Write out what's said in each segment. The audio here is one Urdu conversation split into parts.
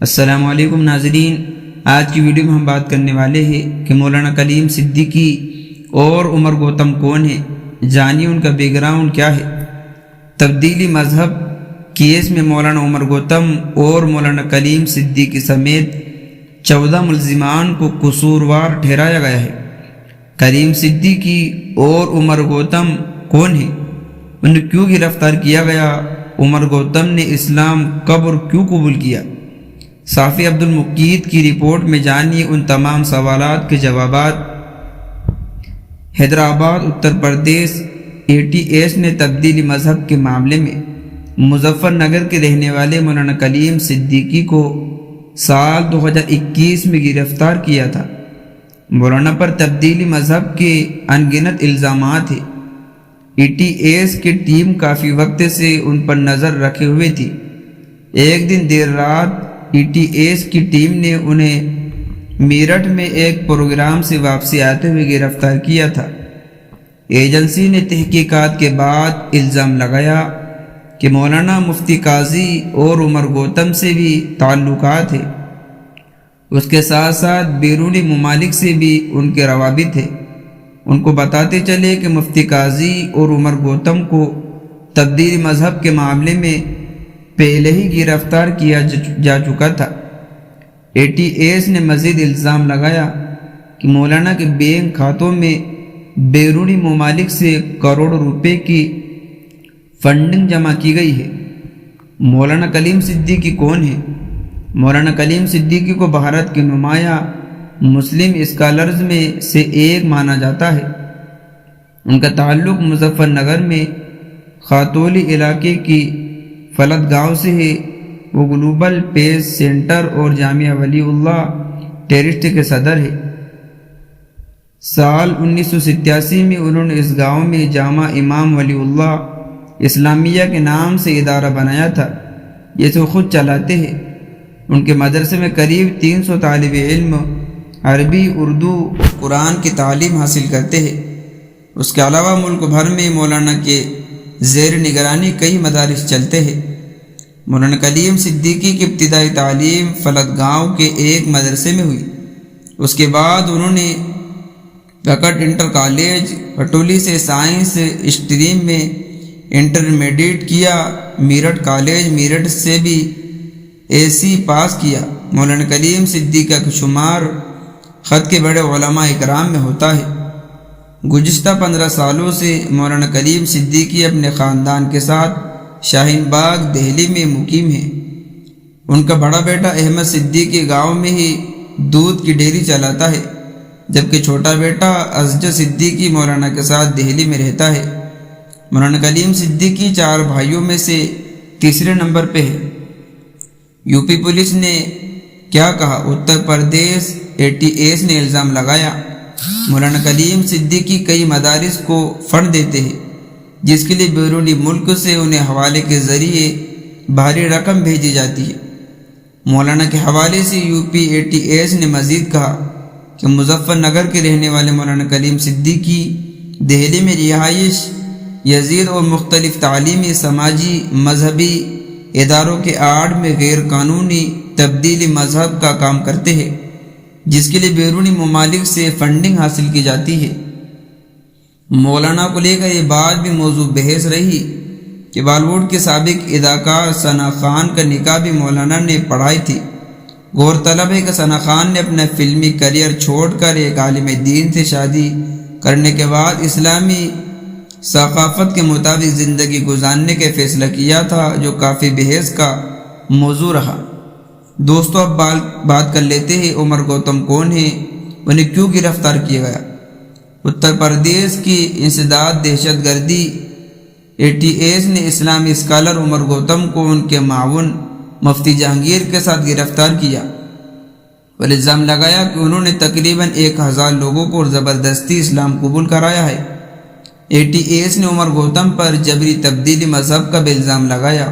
السلام علیکم ناظرین، آج کی ویڈیو میں ہم بات کرنے والے ہیں کہ مولانا کلیم صدیقی اور عمر گوتم کون ہیں، جانیے ان کا بیک گراؤنڈ کیا ہے۔ تبدیلی مذہب کیس میں مولانا عمر گوتم اور مولانا کلیم صدیقی سمیت 14 ملزمان کو قصوروار ٹھہرایا گیا ہے۔ کلیم صدیقی اور عمر گوتم کون ہیں، انہیں کیوں گرفتار کیا گیا، عمر گوتم نے اسلام کب اور کیوں قبول کیا، صافی عبد المقید کی رپورٹ میں جانیے ان تمام سوالات کے جوابات۔ حیدرآباد اتر پردیش ATS نے تبدیلی مذہب کے معاملے میں مظفر نگر کے رہنے والے مولانا کلیم صدیقی کو سال 2021 میں گرفتار کیا تھا۔ مولانا پر تبدیلی مذہب کے ان گنت الزامات ہیں۔ ATS کی ٹیم کافی وقت سے ان پر نظر رکھے ہوئے تھی۔ ایک دن دیر رات ATS کی ٹیم نے انہیں میرٹھ میں ایک پروگرام سے واپسی آتے ہوئے گرفتار کیا تھا۔ ایجنسی نے تحقیقات کے بعد الزام لگایا کہ مولانا مفتی قاضی اور عمر گوتم سے بھی تعلقات ہیں، اس کے ساتھ ساتھ بیرونی ممالک سے بھی ان کے روابط ہیں۔ ان کو بتاتے چلے کہ مفتی قاضی اور عمر گوتم کو تبدیلی مذہب کے معاملے میں پہلے ہی گرفتار کیا جا چکا تھا۔ ATS نے مزید الزام لگایا کہ مولانا کے بینک کھاتوں میں بیرونی ممالک سے کروڑوں روپے کی فنڈنگ جمع کی گئی ہے۔ مولانا کلیم صدیقی کون ہے؟ مولانا کلیم صدیقی کو بھارت کے نمایاں مسلم اسکالرز میں سے ایک مانا جاتا ہے۔ ان کا تعلق مظفر نگر میں خاتولی علاقے کی فلت گاؤں سے ہے۔ وہ گلوبل پیس سینٹر اور جامعہ ولی اللہ ٹرسٹ کے صدر ہے۔ سال 1987 میں انہوں نے اس گاؤں میں جامع امام ولی اللہ اسلامیہ کے نام سے ادارہ بنایا تھا، جسے وہ خود چلاتے ہیں۔ ان کے مدرسے میں قریب 300 طالب علم عربی، اردو، قرآن کی تعلیم حاصل کرتے ہیں۔ اس کے علاوہ ملک بھر میں مولانا کے زیر نگرانی کئی مدارس چلتے ہیں۔ مولانا کلیم صدیقی کی ابتدائی تعلیم فلت گاؤں کے ایک مدرسے میں ہوئی۔ اس کے بعد انہوں نے ککٹ انٹر کالج پٹولی سے سائنس اسٹریم میں انٹرمیڈیٹ کیا۔ میرٹھ کالج میرٹھ سے بھی AC پاس کیا۔ مولانا کلیم صدیقی کا شمار خط کے بڑے علماء اکرام میں ہوتا ہے۔ گزشتہ 15 سالوں سے مولانا کلیم صدیقی اپنے خاندان کے ساتھ شاہین باغ دہلی میں مقیم ہیں۔ ان کا بڑا بیٹا احمد صدیقی گاؤں میں ہی دودھ کی ڈیری چلاتا ہے، جبکہ چھوٹا بیٹا ازجر صدیقی مولانا کے ساتھ دہلی میں رہتا ہے۔ مولانا کلیم صدیقی 4 بھائیوں میں سے تیسرے نمبر پہ ہے۔ UP پولیس نے کیا کہا؟ اتر پردیش ATS نے الزام لگایا مولانا کلیم صدیقی کئی مدارس کو فنڈ دیتے ہیں، جس کے لیے بیرونی ملک سے انہیں حوالے کے ذریعے بھاری رقم بھیجی جاتی ہے۔ مولانا کے حوالے سے UP ATS نے مزید کہا کہ مظفر نگر کے رہنے والے مولانا کلیم صدیقی دہلی میں رہائش یزید اور مختلف تعلیمی، سماجی، مذہبی اداروں کے آڑ میں غیر قانونی تبدیلی مذہب کا کام کرتے ہیں، جس کے لیے بیرونی ممالک سے فنڈنگ حاصل کی جاتی ہے۔ مولانا کو لے کر یہ بات بھی موضوع بحث رہی کہ بالی ووڈ کے سابق اداکار ثنا خان کا نکاح بھی مولانا نے پڑھائی تھی۔ غور طلب ہے کہ ثنا خان نے اپنا فلمی کریئر چھوڑ کر ایک عالم دین سے شادی کرنے کے بعد اسلامی ثقافت کے مطابق زندگی گزارنے کا فیصلہ کیا تھا، جو کافی بحث کا موضوع رہا۔ دوستو، اب بات کر لیتے ہیں عمر گوتم کون ہیں، انہیں کیوں گرفتار کیا گیا۔ اتر پردیش کی انسداد دہشت گردی ATS نے اسلامی اسکالر عمر گوتم کو ان کے معاون مفتی جہانگیر کے ساتھ گرفتار کیا اور الزام لگایا کہ انہوں نے تقریباً 1000 لوگوں کو زبردستی اسلام قبول کرایا ہے۔ ATS نے عمر گوتم پر جبری تبدیلی مذہب کا بھی الزام لگایا۔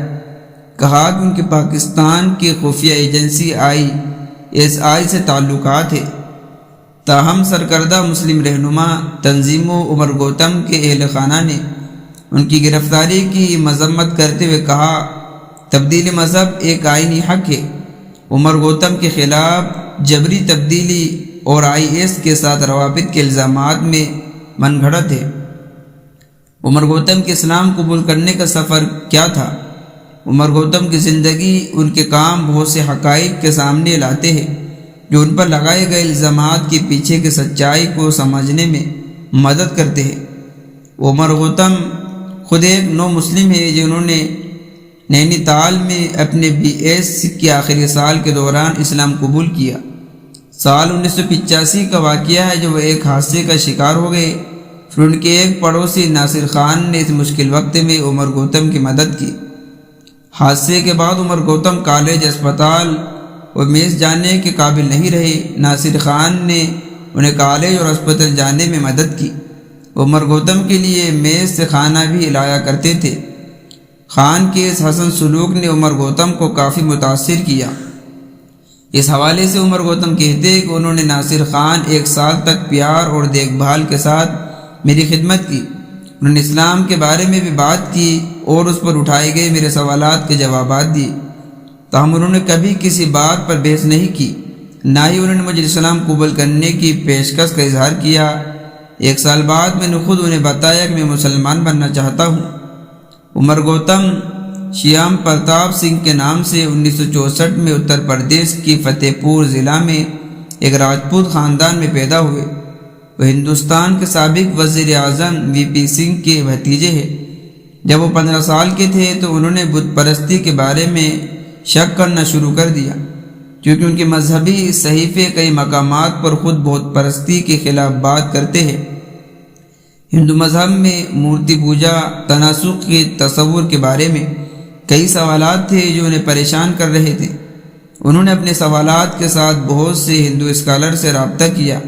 کہا کہ ان کے پاکستان کی خفیہ ایجنسی ISI سے تعلقات ہیں۔ تاہم سرکردہ مسلم رہنما تنظیموں عمر گوتم کے اہل خانہ نے ان کی گرفتاری کی مذمت کرتے ہوئے کہا، تبدیلی مذہب ایک آئینی حق ہے عمر گوتم کے خلاف جبری تبدیلی اور IS کے ساتھ روابط کے الزامات میں من گھڑت ہے۔ عمر گوتم کے اسلام قبول کرنے کا سفر کیا تھا؟ عمر گوتم کی زندگی، ان کے کام بہت سے حقائق کے سامنے لاتے ہیں جو ان پر لگائے گئے الزامات کے پیچھے کی سچائی کو سمجھنے میں مدد کرتے ہیں۔ عمر گوتم خود ایک نو مسلم ہے جنہوں نے نینی تال میں اپنے BS کے آخری سال کے دوران اسلام قبول کیا۔ سال 1985 کا واقعہ ہے جب وہ ایک حادثے کا شکار ہو گئے۔ پھر ان کے ایک پڑوسی ناصر خان نے اس مشکل وقت میں عمر گوتم کی مدد کی۔ حادثے کے بعد عمر گوتم کالج، اسپتال اور میز جانے کے قابل نہیں رہے۔ ناصر خان نے انہیں کالج اور اسپتال جانے میں مدد کی۔ عمر گوتم کے لیے میز سے کھانا بھی لایا کرتے تھے۔ خان کے اس حسن سلوک نے عمر گوتم کو کافی متاثر کیا۔ اس حوالے سے عمر گوتم کہتے ہیں کہ انہوں نے ناصر خان 1 سال تک پیار اور دیکھ بھال کے ساتھ میری خدمت کی۔ انہوں نے اسلام کے بارے میں بھی بات کی اور اس پر اٹھائے گئے میرے سوالات کے جوابات دیے، تاہم انہوں نے کبھی کسی بات پر بحث نہیں کی، نہ ہی انہوں نے مجھے اسلام قبول کرنے کی پیشکش کا اظہار کیا۔ 1 سال بعد میں نے خود انہیں بتایا کہ میں مسلمان بننا چاہتا ہوں۔ عمر گوتم شیام پرتاپ سنگھ کے نام سے 1964 میں اتر پردیش کی فتح پور ضلع میں ایک راجپوت خاندان میں پیدا ہوئے۔ وہ ہندوستان کے سابق وزیر اعظم VP سنگھ کے بھتیجے ہیں۔ جب وہ 15 سال کے تھے تو انہوں نے بت پرستی کے بارے میں شک کرنا شروع کر دیا، کیونکہ ان کے مذہبی صحیفے کئی مقامات پر خود بت پرستی کے خلاف بات کرتے ہیں۔ ہندو مذہب میں مورتی پوجا، تناسخ کے تصور کے بارے میں کئی سوالات تھے جو انہیں پریشان کر رہے تھے۔ انہوں نے اپنے سوالات کے ساتھ بہت سے ہندو اسکالر سے رابطہ کیا،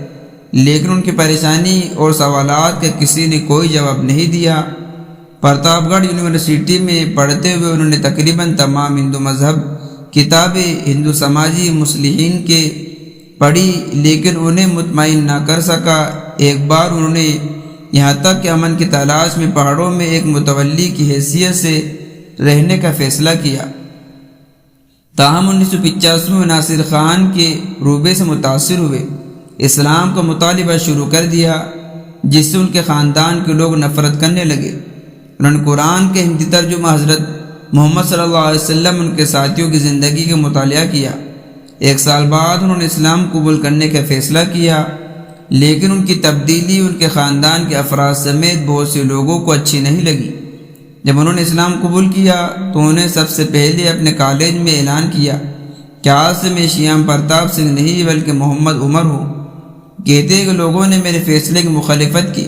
لیکن ان کی پریشانی اور سوالات کا کسی نے کوئی جواب نہیں دیا۔ پرتاپ گڑھ یونیورسٹی میں پڑھتے ہوئے انہوں نے تقریباً تمام ہندو مذہب کتابیں ہندو سماجی مصلحین کے پڑھی، لیکن انہیں مطمئن نہ کر سکا۔ ایک بار انہوں نے یہاں تک کہ امن کی تلاش میں پہاڑوں میں ایک متولی کی حیثیت سے رہنے کا فیصلہ کیا۔ تاہم 1985 میں ناصر خان کے روبے سے متاثر ہوئے، اسلام کا مطالبہ شروع کر دیا، جس سے ان کے خاندان کے لوگ نفرت کرنے لگے۔ انہوں نے قرآن کے ہندی ترجمہ حضرت محمد صلی اللہ علیہ وسلم ان کے ساتھیوں کی زندگی کا مطالعہ کیا۔ 1 سال بعد انہوں نے اسلام قبول کرنے کا فیصلہ کیا، لیکن ان کی تبدیلی ان کے خاندان کے افراد سمیت بہت سے لوگوں کو اچھی نہیں لگی۔ جب انہوں نے اسلام قبول کیا تو انہیں سب سے پہلے اپنے کالج میں اعلان کیا کہ آج سے میں شیام پرتاپ سنگھ نہیں بلکہ محمد عمر ہوں۔ کہتے ہیں کہ لوگوں نے میرے فیصلے کی مخالفت کی،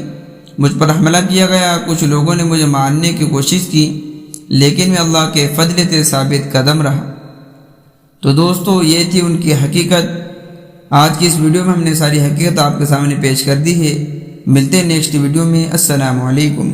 مجھ پر حملہ کیا گیا، کچھ لوگوں نے مجھے مارنے کی کوشش کی، لیکن میں اللہ کے فضل سے ثابت قدم رہا۔ تو دوستو، یہ تھی ان کی حقیقت۔ آج کی اس ویڈیو میں ہم نے ساری حقیقت آپ کے سامنے پیش کر دی ہے۔ ملتے ہیں نیکسٹ ویڈیو میں۔ السلام علیکم۔